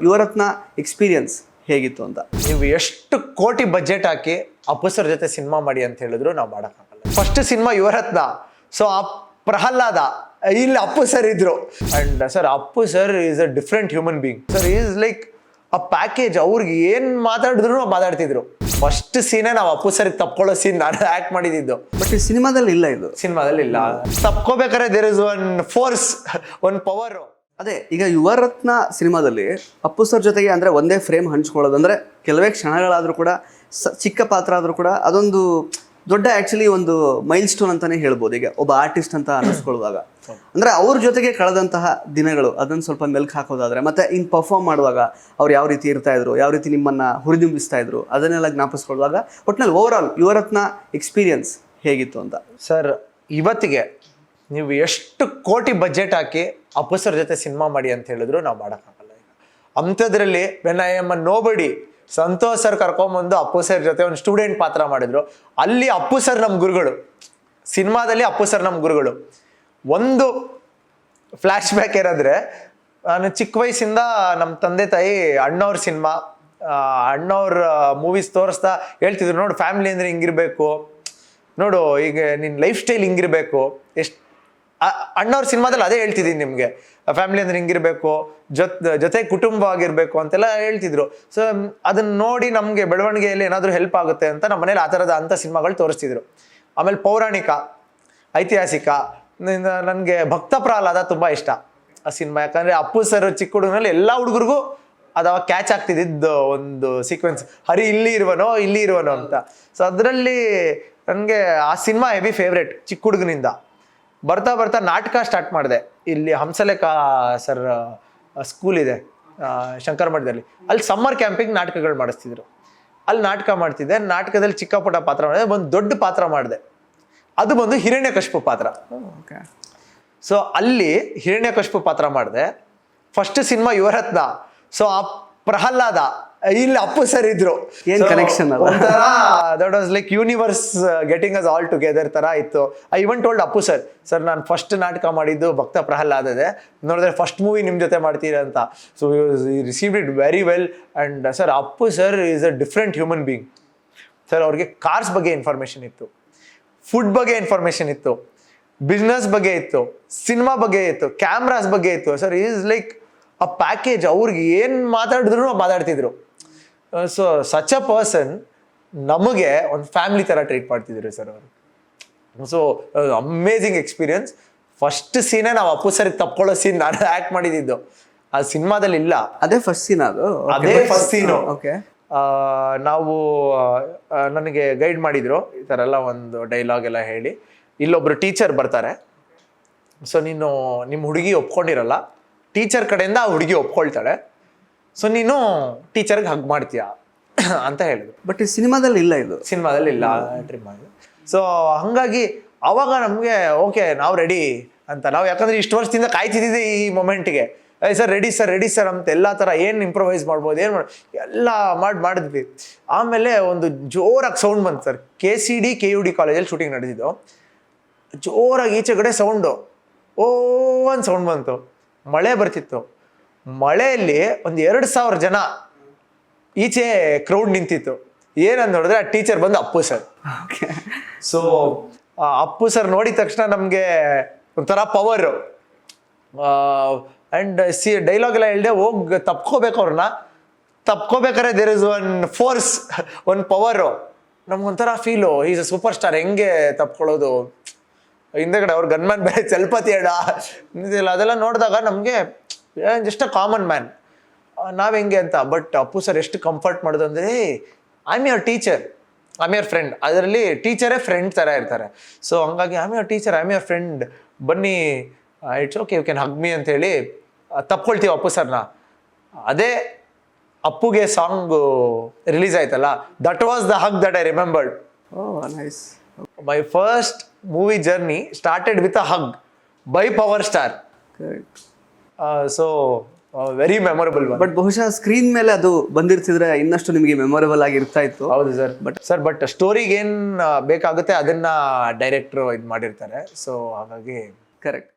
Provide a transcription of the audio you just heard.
Yuvarathna experience ಹೇಗಿತ್ತು ಅಂತ? ನೀವು ಎಷ್ಟು ಕೋಟಿ ಬಜೆಟ್ ಹಾಕಿ ಅಪ್ಪು ಸರ್ ಜೊತೆ ಸಿನಿಮಾ ಮಾಡಿ ಅಂತ ಹೇಳಿದ್ರು ನಾವು ಮಾಡೋಕ್ಕಾಗಲ್ಲ. First cinema Yuvarathna, so Prahlada, ಇಲ್ಲಿ ಅಪ್ಪು ಸರ್ ಇದ್ರು. And sir Appu sir is a different human being. Sir is like a package. ಅವ್ರಿಗೆ ಏನ್ ಮಾತಾಡಿದ್ರು ಮಾತಾಡ್ತಿದ್ರು. ಫಸ್ಟ್ ಸೀನೇ ನಾವು ಅಪ್ಪು ಸರ್ ತಪ್ಕೊಳ್ಳೋ ಸೀನ್ ನಾನು ಆಕ್ಟ್ ಮಾಡಿದ್ದು. ಬಟ್ ಈ ಸಿನಿಮಾದಲ್ಲಿ ಇಲ್ಲ, ಇದು ಸಿನಿಮಾದಲ್ಲಿ ಇಲ್ಲ. ತಪ್ಕೋಬೇಕಾದ್ರೆ there is one force, one power. ಅದೇ ಈಗ ಯುವರತ್ನ ಸಿನಿಮಾದಲ್ಲಿ ಅಪ್ಪು ಸರ್ ಜೊತೆಗೆ ಅಂದರೆ ಒಂದೇ ಫ್ರೇಮ್ ಹಂಚ್ಕೊಳ್ಳೋದು ಅಂದರೆ ಕೆಲವೇ ಕ್ಷಣಗಳಾದರೂ ಕೂಡ ಚಿಕ್ಕ ಪಾತ್ರ ಆದರೂ ಕೂಡ ಅದೊಂದು ದೊಡ್ಡ ಆ್ಯಕ್ಚುಲಿ ಒಂದು ಮೈಲ್ ಸ್ಟೋನ್ ಅಂತಲೇ ಹೇಳ್ಬೋದು. ಈಗ ಒಬ್ಬ ಆರ್ಟಿಸ್ಟ್ ಅಂತ ಅನ್ನಿಸ್ಕೊಳ್ಳುವಾಗ ಅಂದರೆ ಅವ್ರ ಜೊತೆಗೆ ಕಳೆದಂತಹ ದಿನಗಳು ಅದನ್ನು ಸ್ವಲ್ಪ ಮೆಲ್ಕು ಹಾಕೋದಾದರೆ, ಮತ್ತು ಇನ್ನು ಪರ್ಫಾರ್ಮ್ ಮಾಡುವಾಗ ಅವ್ರು ಯಾವ ರೀತಿ ಇರ್ತಾಯಿದ್ರು, ಯಾವ ರೀತಿ ನಿಮ್ಮನ್ನು ಹುರಿದುಂಬಿಸ್ತಾ ಇದ್ರು, ಅದನ್ನೆಲ್ಲ ಜ್ಞಾಪಿಸ್ಕೊಳ್ಳುವಾಗ ಒಟ್ಟಿನಲ್ಲಿ ಓವರಾಲ್ ಯುವರತ್ನ ಎಕ್ಸ್ಪೀರಿಯನ್ಸ್ ಹೇಗಿತ್ತು ಅಂತ? ಸರ್ ಇವತ್ತಿಗೆ ನೀವು ಎಷ್ಟು ಕೋಟಿ ಬಜೆಟ್ ಹಾಕಿ ಅಪ್ಪು ಸರ್ ಜೊತೆ ಸಿನಿಮಾ ಮಾಡಿ ಅಂತ ಹೇಳಿದ್ರು ನಾವು ಮಾಡೋಕ್ಕಾಗಲ್ಲ. ಈಗ ಅಂಥದ್ರಲ್ಲಿ when I M a nobody, Santosh sir ಕರ್ಕೊಂಬಂದು ಅಪ್ಪು ಸರ್ ಜೊತೆ ಒಂದು ಸ್ಟೂಡೆಂಟ್ ಪಾತ್ರ ಮಾಡಿದ್ರು. ಅಲ್ಲಿ ಅಪ್ಪು ಸರ್ ನಮ್ಮ ಗುರುಗಳು, ಸಿನಿಮಾದಲ್ಲಿ ಅಪ್ಪು ಸರ್ ನಮ್ಮ ಗುರುಗಳು. ಒಂದು ಫ್ಲ್ಯಾಶ್ ಬ್ಯಾಕ್ ಏನಂದರೆ, ನಾನು ಚಿಕ್ಕ ವಯಸ್ಸಿಂದ ನಮ್ಮ ತಂದೆ ತಾಯಿ ಅಣ್ಣವ್ರ ಸಿನಿಮಾ, ಅಣ್ಣವ್ರ ಮೂವೀಸ್ ತೋರಿಸ್ತಾ ಹೇಳ್ತಿದ್ರು, ನೋಡು ಫ್ಯಾಮಿಲಿ ಅಂದರೆ ಹಿಂಗಿರ್ಬೇಕು, ನೋಡು ಈಗ ನಿನ್ನ ಲೈಫ್ ಸ್ಟೈಲ್ ಹಿಂಗಿರ್ಬೇಕು. ಎಷ್ಟು ಅಣ್ಣವ್ರ ಸಿನಿಮಾದಲ್ಲಿ ಅದೇ ಹೇಳ್ತಿದ್ದೀನಿ ನಿಮಗೆ, ಫ್ಯಾಮಿಲಿ ಅಂದ್ರೆ ಹಿಂಗಿರ್ಬೇಕು, ಜೊತೆ ಕುಟುಂಬ ಆಗಿರ್ಬೇಕು ಅಂತೆಲ್ಲ ಹೇಳ್ತಿದ್ರು. ಸೊ ಅದನ್ನ ನೋಡಿ ನಮಗೆ ಬೆಳವಣಿಗೆಯಲ್ಲಿ ಏನಾದರೂ ಹೆಲ್ಪ್ ಆಗುತ್ತೆ ಅಂತ ನಮ್ಮ ಮನೇಲಿ ಆ ಥರದ ಅಂಥ ಸಿನಿಮಾಗಳು ತೋರಿಸ್ತಿದ್ರು. ಆಮೇಲೆ ಪೌರಾಣಿಕ, ಐತಿಹಾಸಿಕ, ನನಗೆ ಭಕ್ತ ಪ್ರಹ್ಲಾದ ತುಂಬ ಇಷ್ಟ ಆ ಸಿನಿಮಾ. ಯಾಕಂದರೆ ಅಪ್ಪು ಸರ್ ಚಿಕ್ಕ ಹುಡುಗನಲ್ಲಿ ಎಲ್ಲ ಹುಡುಗರಿಗೂ ಅದು ಅವಾಗ ಕ್ಯಾಚ್ ಆಗ್ತಿದ್ದಿದ್ದು ಒಂದು ಸೀಕ್ವೆನ್ಸ್, ಹರಿ ಇಲ್ಲಿ ಇರುವನೋ ಅಂತ. ಸೊ ಅದರಲ್ಲಿ ನನಗೆ ಆ ಸಿನಿಮಾ ಹೆವಿ ಫೇವ್ರೇಟ್ ಚಿಕ್ಕ ಹುಡುಗನಿಂದ. ಬರ್ತಾ ಬರ್ತಾ ನಾಟಕ ಸ್ಟಾರ್ಟ್ ಮಾಡಿದೆ. ಇಲ್ಲಿ ಹಂಸಲೇಖ ಸರ್ ಸ್ಕೂಲ್ ಇದೆ ಶಂಕರ ಮಠದಲ್ಲಿ, ಅಲ್ಲಿ ಸಮ್ಮರ್ ಕ್ಯಾಂಪಿಂಗ್ ನಾಟಕಗಳು ಮಾಡಿಸ್ತಿದ್ರು. ಅಲ್ಲಿ ನಾಟಕ ಮಾಡ್ತಿದ್ದೆ. ನಾಟಕದಲ್ಲಿ ಚಿಕ್ಕ ಪುಟ್ಟ ಪಾತ್ರ ಮಾಡಿದೆ. ಒಂದು ದೊಡ್ಡ ಪಾತ್ರ ಮಾಡಿದೆ, ಅದು ಬಂದು ಹಿರಣ್ಯಕಶಿಪು ಪಾತ್ರ. ಸೊ ಅಲ್ಲಿ ಹಿರಣ್ಯಕಶಿಪು ಪಾತ್ರ ಮಾಡಿದೆ. First cinema Yuvarathna, so Prahlada, ಇಲ್ಲಿ ಅಪ್ಪು ಸರ್ ಇದ್ರು. ಏನ್ ಕನೆಕ್ಷನ್ ಒಂಥರ that was like universe getting us all together ತರ ಇತ್ತು. I even told Appu sir ನಾನು ಫಸ್ಟ್ ನಾಟಕ ಮಾಡಿದ್ದು ಭಕ್ತ ಪ್ರಹ್ಲಾದದೆ, ನೋಡಿದ್ರೆ ಫಸ್ಟ್ ಮೂವಿ ನಿಮ್ಮ ಜೊತೆ ಮಾಡ್ತೀರಾ ಅಂತ. So received it very well. And sir Appu sir is a different human being. Sir ಅವ್ರಿಗೆ ಕಾರ್ಸ್ ಬಗ್ಗೆ ಇನ್ಫಾರ್ಮೇಶನ್ ಇತ್ತು, ಫುಡ್ ಬಗ್ಗೆ ಇನ್ಫಾರ್ಮೇಶನ್ ಇತ್ತು, ಬಿಸ್ನೆಸ್ ಬಗ್ಗೆ ಇತ್ತು, ಸಿನಿಮಾ ಬಗ್ಗೆ ಇತ್ತು, ಕ್ಯಾಮ್ರಾಸ್ ಬಗ್ಗೆ ಇತ್ತು. Sir is like a package. ಅವ್ರಿಗೆ ಏನು ಮಾತಾಡಿದ್ರು ಮಾತಾಡ್ತಿದ್ರು. ಸೊ ಸಚ್ ಅ ಪರ್ಸನ್ ನಮಗೆ ಒಂದು ಫ್ಯಾಮಿಲಿ ಥರ ಟ್ರೀಟ್ ಮಾಡ್ತಿದ್ರು ಸರ್ ಅವರು. So amazing experience. ಫಸ್ಟ್ ಸೀನೇ ನಾವು ಅಪ್ಪು ಸರ್ ತಪ್ಕೊಳ್ಳೋ ಸೀನ್ ನಾನು ಆ್ಯಕ್ಟ್ ಮಾಡಿದ್ದು. ಆ ಸಿನಿಮಾದಲ್ಲಿ ಇಲ್ಲ, ಅದೇ ಫಸ್ಟ್ ಸೀನ್. ಅದೇ ಫಸ್ಟ್ ಸೀನು. ಓಕೆ. ನಾವು ನನಗೆ ಗೈಡ್ ಮಾಡಿದ್ರು ಈ ಥರ ಎಲ್ಲ ಒಂದು ಡೈಲಾಗ್ ಎಲ್ಲ ಹೇಳಿ. ಇಲ್ಲೊಬ್ರು ಟೀಚರ್ ಬರ್ತಾರೆ, ಸೊ ನೀನು ನಿಮ್ಮ ಹುಡುಗಿ ಒಪ್ಕೊಂಡಿರಲ್ಲ, ಟೀಚರ್ ಕಡೆಯಿಂದ ಆ ಹುಡುಗಿ ಒಪ್ಕೊಳ್ತಾಳೆ, ಸೊ ನೀನು ಟೀಚರ್ಗೆ ಹಗ್ ಮಾಡ್ತೀಯ ಅಂತ ಹೇಳಿದ್ರು. ಬಟ್ ಈ ಸಿನಿಮಾದಲ್ಲಿ ಇಲ್ಲ, ಇದು ಸಿನಿಮಾದಲ್ಲಿ ಇಲ್ಲ ಟ್ರಿಮ್ ಮಾಡಿ. ಸೊ ಹಾಗಾಗಿ ಅವಾಗ ನಮಗೆ ಓಕೆ ನಾವು ರೆಡಿ ಅಂತ. ನಾವು ಯಾಕಂದ್ರೆ ಇಷ್ಟು ವರ್ಷದಿಂದ ಕಾಯ್ತಿದ್ದಿದ್ದೆ ಈ ಮೊಮೆಂಟ್ಗೆ. ಸರ್ ರೆಡಿ ಸರ್ ಅಂತ ಎಲ್ಲ ಥರ ಏನು ಇಂಪ್ರೊವೈಸ್ ಮಾಡ್ಬೋದು, ಏನು ಎಲ್ಲ ಮಾಡಿದ್ವಿ. ಆಮೇಲೆ ಒಂದು ಜೋರಾಗಿ ಸೌಂಡ್ ಬಂತು ಸರ್. KCD KUD ಕಾಲೇಜಲ್ಲಿ ಶೂಟಿಂಗ್ ನಡೆದಿದ್ದು. ಜೋರಾಗಿ ಈಚೆ ಕಡೆ ಸೌಂಡು ಒಂದು ಸೌಂಡ್ ಬಂತು. ಮಳೆ ಬರ್ತಿತ್ತು. ಮಳೆಯಲ್ಲಿ ಒಂದು 2,000 ಜನ ಈಚೆ ಕ್ರೌಡ್ ನಿಂತಿತ್ತು. ಏನಂತ ನೋಡಿದ್ರೆ ಆ ಟೀಚರ್ ಬಂದು Appu sir. So Appu sir ನೋಡಿದ ತಕ್ಷಣ ನಮಗೆ ಒಂಥರ ಪವರು. ಆ್ಯಂಡ್ ಡೈಲಾಗ್ ಎಲ್ಲ ಹೇಳ್ದೆ, ಹೋಗಿ ತಪ್ಕೋಬೇಕು ಅವ್ರನ್ನ. ತಪ್ಕೋಬೇಕಾದ್ರೆ there is one force, one power. ನಮ್ಗೊಂಥರ feel, is a super star, ಹೆಂಗೆ ತಪ್ಕೊಳ್ಳೋದು. ಹಿಂದೆಗಡೆ ಅವ್ರ ಗನ್ಮ್ಯಾನ್ ಬೇರೆ ಚಲ್ಪತಿ ಹೇಳ ಅದೆಲ್ಲ ನೋಡಿದಾಗ ನಮಗೆ ಜಸ್ಟ್ ಅ ಕಾಮನ್ ಮ್ಯಾನ್, ನಾವು ಹೆಂಗೆ ಅಂತ. ಬಟ್ ಅಪ್ಪು ಸರ್ ಎಷ್ಟು ಕಂಫರ್ಟ್ ಮಾಡೋದು ಅಂದರೆ, I am your teacher, I am your friend. ಅದರಲ್ಲಿ ಟೀಚರೇ ಫ್ರೆಂಡ್ ಥರ ಇರ್ತಾರೆ. ಸೊ ಹಂಗಾಗಿ I am your teacher, I am your friend, ಬನ್ನಿ it's okay you can hug me ಅಂತ ಹೇಳಿ ತಪ್ಕೊಳ್ತೀವಿ ಅಪ್ಪು ಸರ್ನ. ಅದೇ ಅಪ್ಪುಗೆ ಸಾಂಗು ರಿಲೀಸ್ ಆಯ್ತಲ್ಲ, that was the hug that I remembered. Nice. My first movie journey started with a hug by Power Star. Correct. So very memorable one. But ಬಹುಶಃ screen ಮೇಲೆ ಅದು ಬಂದಿರ್ತಿದ್ರೆ ಇನ್ನಷ್ಟು ನಿಮಗೆ ಮೆಮೊರೇಬಲ್ ಆಗಿ ಇರ್ತಾ ಇತ್ತು. ಹೌದು ಸರ್. ಬಟ್ ಸ್ಟೋರಿಗೆ ಏನು ಬೇಕಾಗುತ್ತೆ ಅದನ್ನ ಡೈರೆಕ್ಟ್ರು ಇದು ಮಾಡಿರ್ತಾರೆ. ಸೊ ಹಾಗಾಗಿ ಕರೆಕ್ಟ್.